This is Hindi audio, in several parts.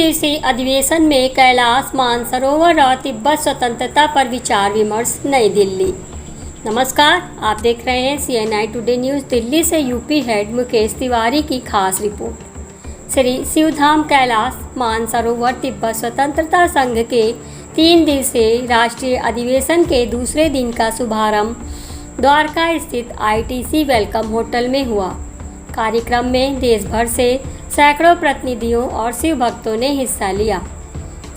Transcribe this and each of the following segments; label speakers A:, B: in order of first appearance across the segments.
A: दिवसीय अधिवेशन में कैलाश मानसरोवर और तिब्बत स्वतंत्रता पर विचार विमर्श, नई दिल्ली। नमस्कार, आप देख रहे हैं CNI टुडे न्यूज़। दिल्ली से यूपी हेड मुकेश तिवारी की खास रिपोर्ट। श्री शिवधाम कैलाश मानसरोवर तिब्बत स्वतंत्रता संघ के 3 दिवसीय राष्ट्रीय अधिवेशन के दूसरे दिन का शुभारंभ द्वारका स्थित ITC वेलकम होटल में हुआ। कार्यक्रम में देश भर से सैकड़ों प्रतिनिधियों और शिव भक्तों ने हिस्सा लिया।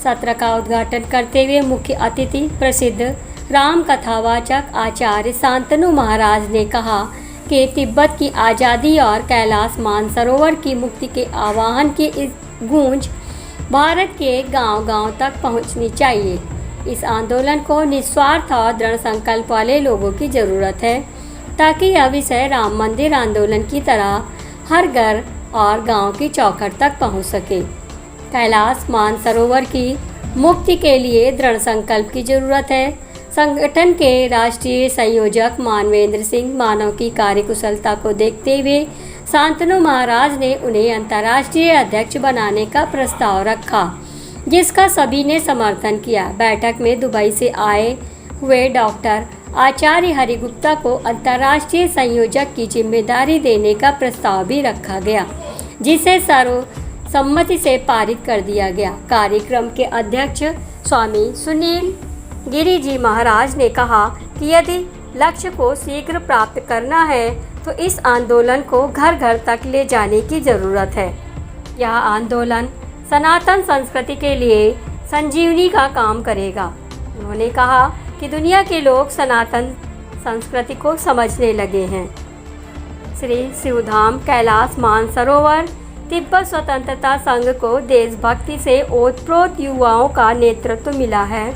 A: सत्र का उद्घाटन करते हुए मुख्य अतिथि प्रसिद्ध राम कथावाचक आचार्य शांतनु महाराज ने कहा कि तिब्बत की आज़ादी और कैलाश मानसरोवर की मुक्ति के आह्वान की इस गूंज भारत के गांव-गांव तक पहुंचनी चाहिए। इस आंदोलन को निस्वार्थ और दृढ़ संकल्प वाले लोगों की ज़रूरत है ताकि यह विषय राम मंदिर आंदोलन की तरह हर घर और गांव की चौखट तक पहुंच सके। कैलाश मानसरोवर की मुक्ति के लिए दृढ़ संकल्प की ज़रूरत है। संगठन के राष्ट्रीय संयोजक मानवेंद्र सिंह मानव की कार्यकुशलता को देखते हुए शांतनु महाराज ने उन्हें अंतर्राष्ट्रीय अध्यक्ष बनाने का प्रस्ताव रखा, जिसका सभी ने समर्थन किया। बैठक में दुबई से आए हुए डॉक्टर आचार्य हरिगुप्ता को अंतर्राष्ट्रीय संयोजक की जिम्मेदारी देने का प्रस्ताव भी रखा गया, जिसे सर्वसम्मति से पारित कर दिया गया। कार्यक्रम के अध्यक्ष स्वामी सुनील गिरी जी महाराज ने कहा कि यदि लक्ष्य को शीघ्र प्राप्त करना है तो इस आंदोलन को घर घर तक ले जाने की ज़रूरत है। यह आंदोलन सनातन संस्कृति के लिए संजीवनी का काम करेगा। उन्होंने कहा कि दुनिया के लोग सनातन संस्कृति को समझने लगे हैं। श्री शिवधाम कैलाश मानसरोवर तिब्बत स्वतंत्रता संघ को देशभक्ति से ओतप्रोत युवाओं का नेतृत्व मिला है।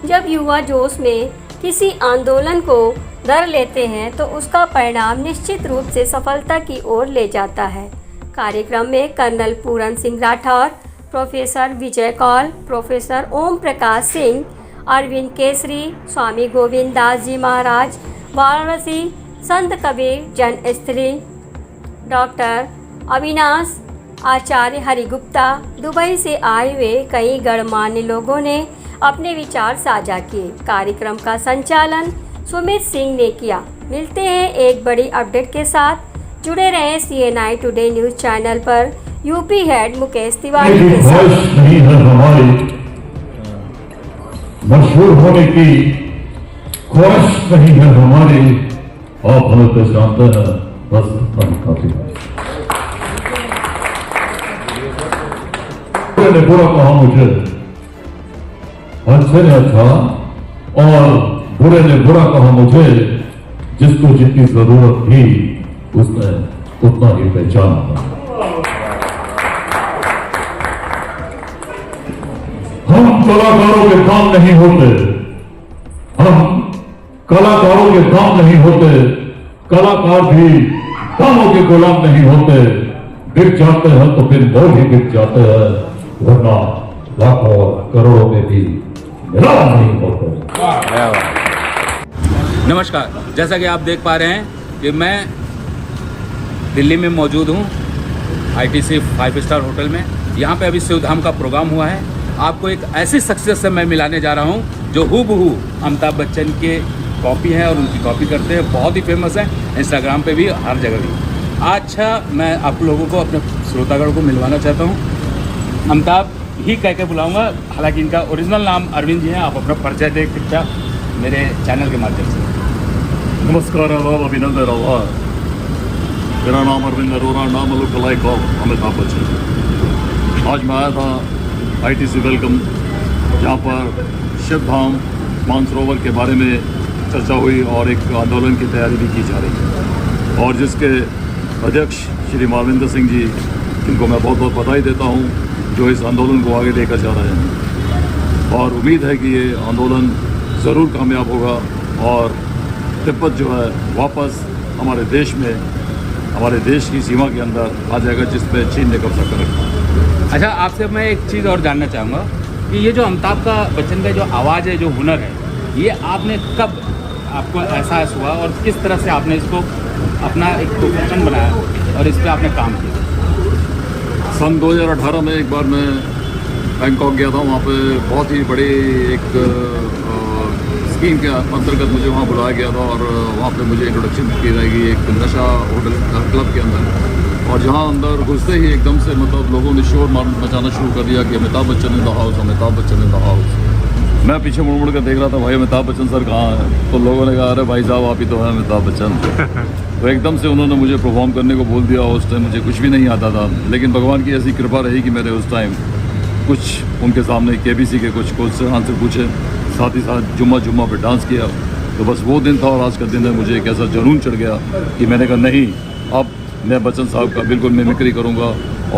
A: जब युवा जोश में किसी आंदोलन को धर लेते हैं तो उसका परिणाम निश्चित रूप से सफलता की ओर ले जाता है। कार्यक्रम में कर्नल पूरन सिंह राठौर, प्रोफेसर विजय कौल, प्रोफेसर ओम प्रकाश सिंह, अरविंद केसरी, स्वामी गोविंद दास जी महाराज, वाराणसी संत कबीर जन स्त्री, डॉक्टर अविनाश आचार्य हरिगुप्ता, दुबई से आए हुए कई गणमान्य लोगों ने अपने विचार साझा किए। कार्यक्रम का संचालन सुमित सिंह ने किया। मिलते हैं एक बड़ी अपडेट के साथ। जुड़े रहें CNI टुडे न्यूज़ चैनल पर। यूपी हेड मुकेश तिवारी के साथ।
B: मशहूर होने की ख्वाहिश नहीं है हमारी, आप हमें तो जानते हैं, बस काफी है। बुरे ने बुरा कहा मुझे, अच्छे ने अच्छा, और बुरे ने बुरा कहा मुझे। जिसको जितनी जरूरत थी उसने उतना ही पहचाना। हम कलाकारों के काम नहीं होते, हम कलाकारों के काम नहीं होते, कलाकार भी कामों के गुलाम नहीं होते। बिक जाते हैं तो फिर वो ही बिक जाते हैं, वरना लाखों करोड़ों में भी नीलाम नहीं होते।
C: नमस्कार, जैसा कि आप देख पा रहे हैं कि मैं दिल्ली में मौजूद हूँ ITC 5 स्टार होटल में। यहाँ पे अभी शिवधाम का प्रोग्राम हुआ है। आपको एक ऐसी शख्सियत से मैं मिलाने जा रहा हूँ जो हूबहू अमिताभ बच्चन के कॉपी हैं और उनकी कॉपी करते हैं। बहुत ही फेमस है, इंस्टाग्राम पे भी, हर जगह भी। अच्छा, मैं आप लोगों को, अपने श्रोतागण को मिलवाना चाहता हूँ। अमिताभ ही कह के बुलाऊँगा, हालांकि इनका ओरिजिनल नाम अरविंद जी हैं। आप अपना परिचय दें कृपया मेरे चैनल के माध्यम से।
B: नमस्कार, आदाब, अभिनंदन, आभार। मेरा नाम अरविंद अरोरा, नाम लुक ऑफ अमिताभ बच्चन। आज मैं आया था ITC वेलकम, जहाँ पर शिवधाम मानसरोवर के बारे में चर्चा हुई और एक आंदोलन की तैयारी भी की जा रही है, और जिसके अध्यक्ष श्री मानवेंद्र सिंह जी, जिनको मैं बहुत बहुत बधाई देता हूँ, जो इस आंदोलन को आगे लेकर जा रहे हैं। और उम्मीद है कि ये आंदोलन ज़रूर कामयाब होगा और तिब्बत जो है वापस हमारे देश में, हमारे देश की सीमा के अंदर आ जाएगा, जिस पर चीन ने कब्जा कर रखा है।
C: अच्छा, आपसे मैं एक चीज़ और जानना चाहूँगा कि ये जो अमिताभ का बच्चन का जो आवाज़ है, जो हुनर है, ये आपने कब, आपको एहसास हुआ और किस तरह से आपने इसको अपना एक प्रोफेशन बनाया और इस पर आपने काम किया?
B: सन 2018 में एक बार मैं बैंकॉक गया था। वहाँ पे बहुत ही बड़ी एक स्कीम के अंतर्गत मुझे वहाँ बुलाया गया था और वहाँ पे मुझे इंट्रोडक्शन की जाएगी एक नशा होटल क्लब के अंदर। और जहाँ अंदर घुसते ही एकदम से मतलब लोगों ने शोर मचाना शुरू कर दिया कि Amitabh Bachchan in the house, Amitabh Bachchan in the house. मैं पीछे मुड़ मुड़ कर देख रहा था, भाई अमिताभ बच्चन सर कहाँ हैं? तो लोगों ने कहा अरे भाई साहब आप ही तो हैं अमिताभ बच्चन। तो एकदम से उन्होंने मुझे परफॉर्म करने को बोल दिया। उस टाइम मुझे कुछ भी नहीं आता था, लेकिन भगवान की ऐसी कृपा रही कि मैंने उस टाइम कुछ उनके सामने KBC के कुछ क्वेश्चन आंसर पूछे, साथ ही साथ जुम्मा पे डांस किया। तो बस वो दिन था और आज का दिन है। मुझे एक ऐसा जुनून चढ़ गया कि मैंने कहा नहीं, अब मैं बच्चन साहब का बिल्कुल मिमिक्री करूँगा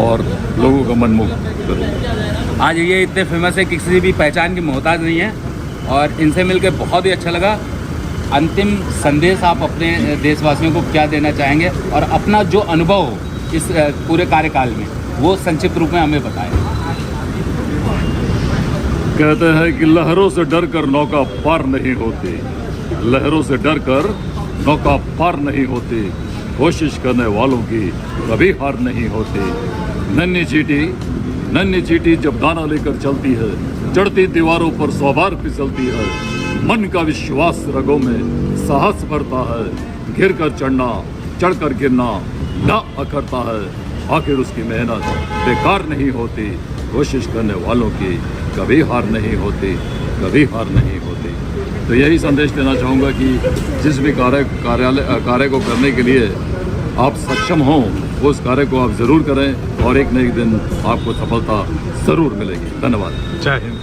B: और लोगों का मन मुक्त करूँगा।
C: आज ये इतने फेमस है कि किसी भी पहचान की मोहताज नहीं है और इनसे मिलकर बहुत ही अच्छा लगा। अंतिम संदेश आप अपने देशवासियों को क्या देना चाहेंगे और अपना जो अनुभव हो इस पूरे कार्यकाल में वो संक्षिप्त रूप में हमें बताएं।
B: कहते हैं कि लहरों से डर कर नौका पार नहीं होती, लहरों से डर कर नौका पार नहीं होती, कोशिश करने वालों की कभी हार नहीं होती। नन्ही चींटी जब दाना लेकर चलती है, चढ़ती दीवारों पर 100 बार फिसलती है। मन का विश्वास रगों में साहस भरता है, घिर कर चढ़ना चढ़ कर गिरना ना अखरता है। आखिर उसकी मेहनत बेकार नहीं होती, कोशिश करने वालों की कभी हार नहीं होती, कभी हार नहीं होती। तो यही संदेश देना चाहूँगा कि जिस भी कार्य को करने के लिए आप सक्षम हों, उस कार्य को आप ज़रूर करें और एक न एक दिन आपको सफलता ज़रूर मिलेगी। धन्यवाद।
D: जय हिंद।